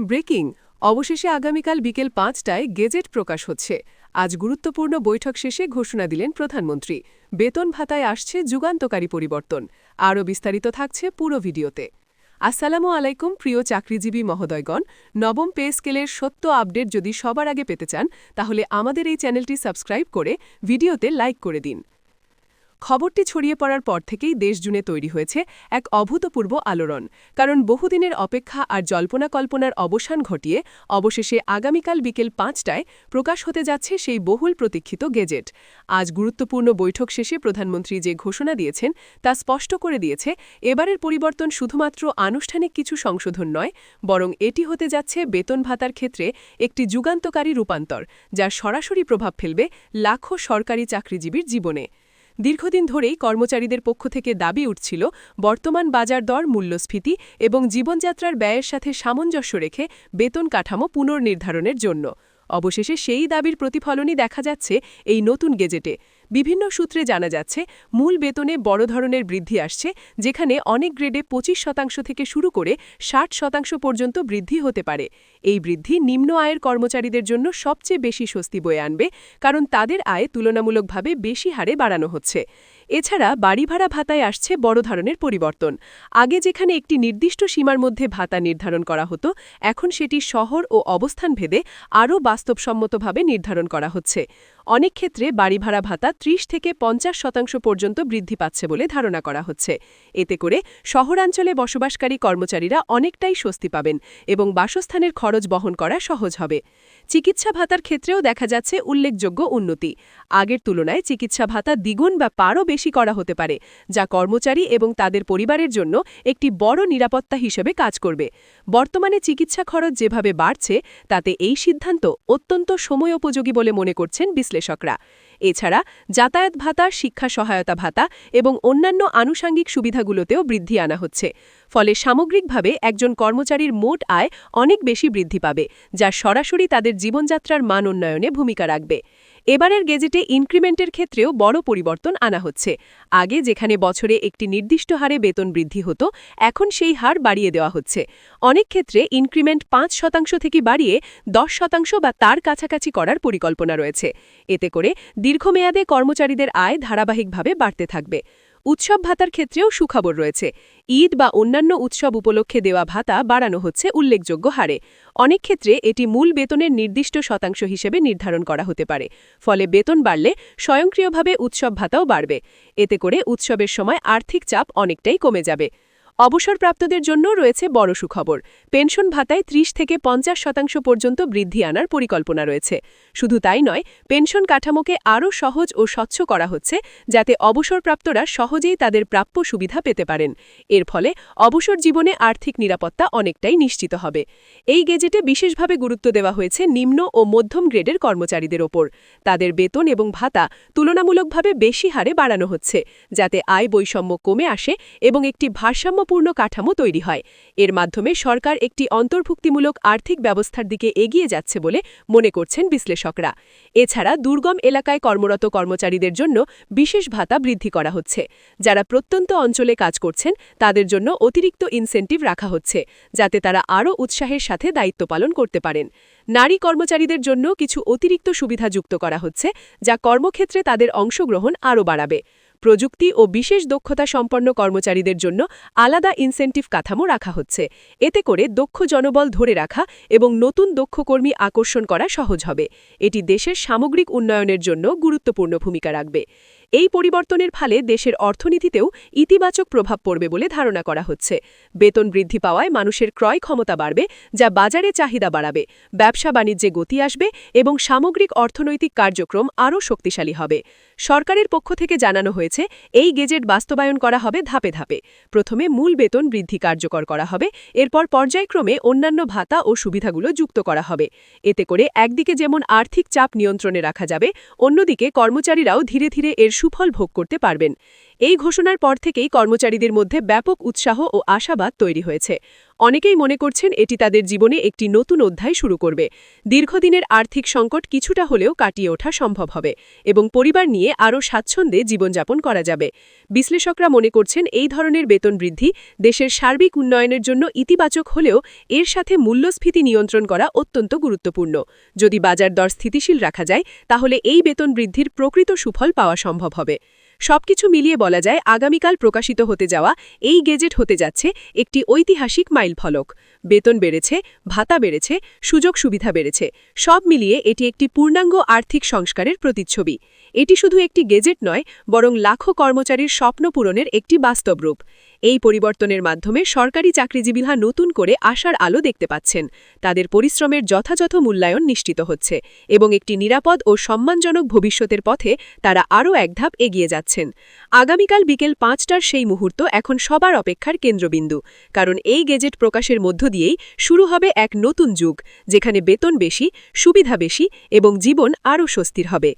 Breaking অবশেষে আগামীকাল বিকেল ৫টায় গেজেট প্রকাশ হচ্ছে। আজ গুরুত্বপূর্ণ বৈঠক শেষে ঘোষণা দিলেন প্রধানমন্ত্রী। বেতন ভাতায় আসছে যুগান্তকারী পরিবর্তন। আরও বিস্তারিত থাকছে পুরো ভিডিওতে। আসসালামু আলাইকুম প্রিয় চাকরিজীবী মহোদয়গণ। নবম পে স্কেলের সত্য আপডেট যদি সবার আগে পেতে চান তাহলে আমাদের এই চ্যানেলটি সাবস্ক্রাইব করে ভিডিওতে লাইক করে দিন। খবরটি ছড়িয়ে পড়ার পর থেকেই দেশ জুড়ে তৈরি হয়েছে এক অভূতপূর্ব আলোড়ন। কারণ বহুদিনের অপেক্ষা আর জল্পনা কল্পনার অবসান ঘটিয়ে অবশেষে আগামীকাল বিকেল ৫টায় প্রকাশ হতে যাচ্ছে সেই বহুল প্রতীক্ষিত গেজেট। আজ গুরুত্বপূর্ণ বৈঠক শেষে প্রধানমন্ত্রী যে ঘোষণা দিয়েছেন তা স্পষ্ট করে দিয়েছে এবারের পরিবর্তন শুধুমাত্র আনুষ্ঠানিক কিছু সংশোধন নয়, বরং এটি হতে যাচ্ছে বেতন ভাতার ক্ষেত্রে একটি যুগান্তকারী রূপান্তর, যার সরাসরি প্রভাব ফেলবে লাখো সরকারি চাকরিজীবীর জীবনে। দীর্ঘদিন ধরেই কর্মচারীদের পক্ষ থেকে দাবি উঠছিল বর্তমান বাজার দর, মূল্যস্ফীতি এবং জীবনযাত্রার ব্যয়ের সাথে সামঞ্জস্য রেখে বেতন কাঠামো পুনর্নির্ধারণের জন্য। অবশেষে সেই দাবির প্রতিফলনই দেখা যাচ্ছে এই নতুন গেজেটে। বিভিন্ন সূত্রে জানা যাচ্ছে মূল বেতনে বড় ধরনের বৃদ্ধি আসছে, যেখানে অনেক গ্রেডে ২৫% থেকে শুরু করে ৬০% পর্যন্ত বৃদ্ধি হতে পারে। এই বৃদ্ধি নিম্ন আয়ের কর্মচারীদের জন্য সবচেয়ে বেশি স্বস্তি বয়ে আনবে, কারণ তাদের আয় তুলনামূলকভাবে বেশি হারে বাড়ানো হচ্ছে। এছাড়া বাড়ি ভাড়া ভাতায় আসছে বড় ধরনের পরিবর্তন। আগে যেখানে একটি নির্দিষ্ট সীমার মধ্যে ভাতা নির্ধারণ করা হতো, এখন সেটি শহর ও অবস্থান ভেদে আরও বাস্তবসম্মতভাবে নির্ধারণ করা হচ্ছে। অনেক ক্ষেত্রে বাড়ি ভাড়া ভাতা ৩০ থেকে ৫০% পর্যন্ত বৃদ্ধি পাচ্ছে বলে ধারণা করা হচ্ছে। এতে করে শহরাঞ্চলে বসবাসকারী কর্মচারীরা অনেকটাই স্বস্তি পাবেন এবং বাসস্থানের খরচ বহন করা সহজ হবে। চিকিৎসা ভাতার ক্ষেত্রেও দেখা যাচ্ছে উল্লেখযোগ্য উন্নতি। আগের তুলনায় চিকিৎসা ভাতা দ্বিগুণ বা পারও বেশি করা হতে পারে, যা কর্মচারী এবং তাদের পরিবারের জন্য একটি বড় নিরাপত্তা হিসেবে কাজ করবে। বর্তমানে চিকিৎসা খরচ যেভাবে বাড়ছে, তাতে এই সিদ্ধান্ত অত্যন্ত সময়োপযোগী বলে মনে করছেন বিশ্লেষকরা। এছাড়া যাতায়াত ভাতা, শিক্ষা সহায়তা ভাতা এবং অন্যান্য আনুষাঙ্গিক সুবিধাগুলোতেও বৃদ্ধি আনা হচ্ছে। ফলে সামগ্রিকভাবে একজন কর্মচারীর মোট আয় অনেক বেশি বৃদ্ধি পাবে, যা সরাসরি তাদের জীবনযাত্রার মান উন্নয়নে ভূমিকা রাখবে। এবারের গেজেটে ইনক্রিমেন্টের ক্ষেত্রেও বড় পরিবর্তন আনা হচ্ছে। আগে যেখানে বছরে একটি নির্দিষ্ট হারে বেতন বৃদ্ধি হতো, এখন সেই হার বাড়িয়ে দেওয়া হচ্ছে। অনেক ক্ষেত্রে ইনক্রিমেন্ট ৫% থেকে বাড়িয়ে ১০% বা তার কাছাকাছি করার পরিকল্পনা রয়েছে। এতে করে দীর্ঘমেয়াদে কর্মচারীদের আয় ধারাবাহিকভাবে বাড়তে থাকবে। উৎসব ভাতার ক্ষেত্রেও সুখবর রয়েছে। ঈদ বা অন্যান্য উৎসব উপলক্ষে দেওয়া ভাতা বাড়ানো হচ্ছে উল্লেখযোগ্য হারে। অনেক ক্ষেত্রে এটি মূল বেতনের নির্দিষ্ট শতাংশ হিসেবে নির্ধারণ করা হতে পারে। ফলে বেতন বাড়লে স্বয়ংক্রিয়ভাবে উৎসব ভাতাও বাড়বে। এতে করে উৎসবের সময় আর্থিক চাপ অনেকটাই কমে যাবে। অবসরপ্রাপ্তদের জন্য রয়েছে বড় সুখবর। পেনশন ভাতায় ৩০ থেকে ৫০% পর্যন্ত বৃদ্ধি আনার পরিকল্পনা রয়েছে। শুধু তাই নয়, পেনশন কাঠামোকে আরও সহজ ও স্বচ্ছ করা হচ্ছে, যাতে অবসরপ্রাপ্তরা সহজেই তাদের প্রাপ্য সুবিধা পেতে পারেন। এর ফলে অবসর জীবনে আর্থিক নিরাপত্তা অনেকটাই নিশ্চিত হবে। এই গেজেটে বিশেষভাবে গুরুত্ব দেওয়া হয়েছে নিম্ন ও মধ্যম গ্রেডের কর্মচারীদের ওপর। তাদের বেতন এবং ভাতা তুলনামূলকভাবে বেশি হারে বাড়ানো হচ্ছে, যাতে আয় বৈষম্য কমে আসে এবং একটি ভারসাম্যপূর্ণ কাঠামো তৈরি হয়। এর মাধ্যমে সরকার একটি অন্তর্ভুক্তিমূলক আর্থিক ব্যবস্থার দিকে এগিয়ে যাচ্ছে বলে মনে করছেন বিশ্লেষকরা। এছাড়া দুর্গম এলাকায় কর্মরত কর্মচারীদের জন্য বিশেষ ভাতা বৃদ্ধি করা হচ্ছে। যারা প্রত্যন্ত অঞ্চলে কাজ করছেন, তাদের জন্য অতিরিক্ত ইনসেন্টিভ রাখা হচ্ছে, যাতে তারা আরও উৎসাহের সাথে দায়িত্ব পালন করতে পারেন। নারী কর্মচারীদের জন্য কিছু অতিরিক্ত সুবিধা যুক্ত করা হচ্ছে, যা কর্মক্ষেত্রে তাদের অংশগ্রহণ আরও বাড়াবে। প্রযুক্তি ও বিশেষ দক্ষতা সম্পন্ন কর্মচারীদের জন্য আলাদা ইনসেন্টিভ কাঠামো রাখা হচ্ছে। এতে করে দক্ষ জনবল ধরে রাখা এবং নতুন দক্ষ কর্মী আকর্ষণ করা সহজ হবে। এটি দেশের সামগ্রিক উন্নয়নের জন্য গুরুত্বপূর্ণ ভূমিকা রাখবে। এই পরিবর্তনের ফলে দেশের অর্থনীতিতেও ইতিবাচক প্রভাব পড়বে বলে ধারণা করা হচ্ছে। বেতন বৃদ্ধি পাওয়ায় মানুষের ক্রয় ক্ষমতা বাড়বে, যা বাজারে চাহিদা বাড়াবে, ব্যবসা বাণিজ্যে গতি আসবে এবং সামগ্রিক অর্থনৈতিক কার্যক্রম আরও শক্তিশালী হবে। সরকারের পক্ষ থেকে জানানো হয়েছে, এই গেজেট বাস্তবায়ন করা হবে ধাপে ধাপে। প্রথমে মূল বেতন বৃদ্ধি কার্যকর করা হবে, এরপর পর্যায়ক্রমে অন্যান্য ভাতা ও সুবিধাগুলো যুক্ত করা হবে। এতে করে একদিকে যেমন আর্থিক চাপ নিয়ন্ত্রণে রাখা যাবে, অন্যদিকে কর্মচারীরাও ধীরে ধীরে এর সুফল ভোগ করতে পারবেন। এই ঘোষণার পর থেকেই কর্মচারীদের মধ্যে ব্যাপক উৎসাহ ও আশাবাদ তৈরি হয়েছে। অনেকেই মনে করছেন এটি তাদের জীবনে একটি নতুন অধ্যায় শুরু করবে। দীর্ঘদিনের আর্থিক সংকট কিছুটা হলেও কাটিয়ে ওঠা সম্ভব হবে এবং পরিবার নিয়ে আরও স্বাচ্ছন্দ্যে জীবনযাপন করা যাবে। বিশ্লেষকরা মনে করছেন এই ধরনের বেতন বৃদ্ধি দেশের সার্বিক উন্নয়নের জন্য ইতিবাচক হলেও এর সাথে মূল্যস্ফীতি নিয়ন্ত্রণ করা অত্যন্ত গুরুত্বপূর্ণ। যদি বাজার দর স্থিতিশীল রাখা যায় তাহলে এই বেতন বৃদ্ধির প্রকৃত সুফল পাওয়া সম্ভব হবে। সবকিছু মিলিয়ে বলা যায় আগামীকাল প্রকাশিত হতে যাওয়া এই গেজেট হতে যাচ্ছে একটি ঐতিহাসিক মাইলফলক। বেতন বেড়েছে, ভাতা বেড়েছে, সুযোগ সুবিধা বেড়েছে, সব মিলিয়ে এটি একটি পূর্ণাঙ্গ আর্থিক সংস্কারের প্রতিচ্ছবি। এটি শুধু একটি গেজেট নয়, বরং লাখো কর্মচারীর স্বপ্ন পূরণের একটি বাস্তব রূপ। এই পরিবর্তনের মাধ্যমে সরকারি চাকরিজীবীরা নতুন করে আশার আলো দেখতে পাচ্ছেন। তাদের পরিশ্রমের যথাযথ মূল্যায়ন নিশ্চিত হচ্ছে এবং একটি নিরাপদ ও সম্মানজনক ভবিষ্যতের পথে তারা আরও এক ধাপ এগিয়ে যাচ্ছেন। আগামীকাল বিকেল ৫টার সেই মুহূর্ত এখন সবার অপেক্ষার কেন্দ্রবিন্দু, কারণ এই গেজেট প্রকাশের মধ্য দিয়েই শুরু হবে এক নতুন যুগ, যেখানে বেতন বেশি, সুবিধা বেশি এবং জীবন আরও স্বস্তির হবে।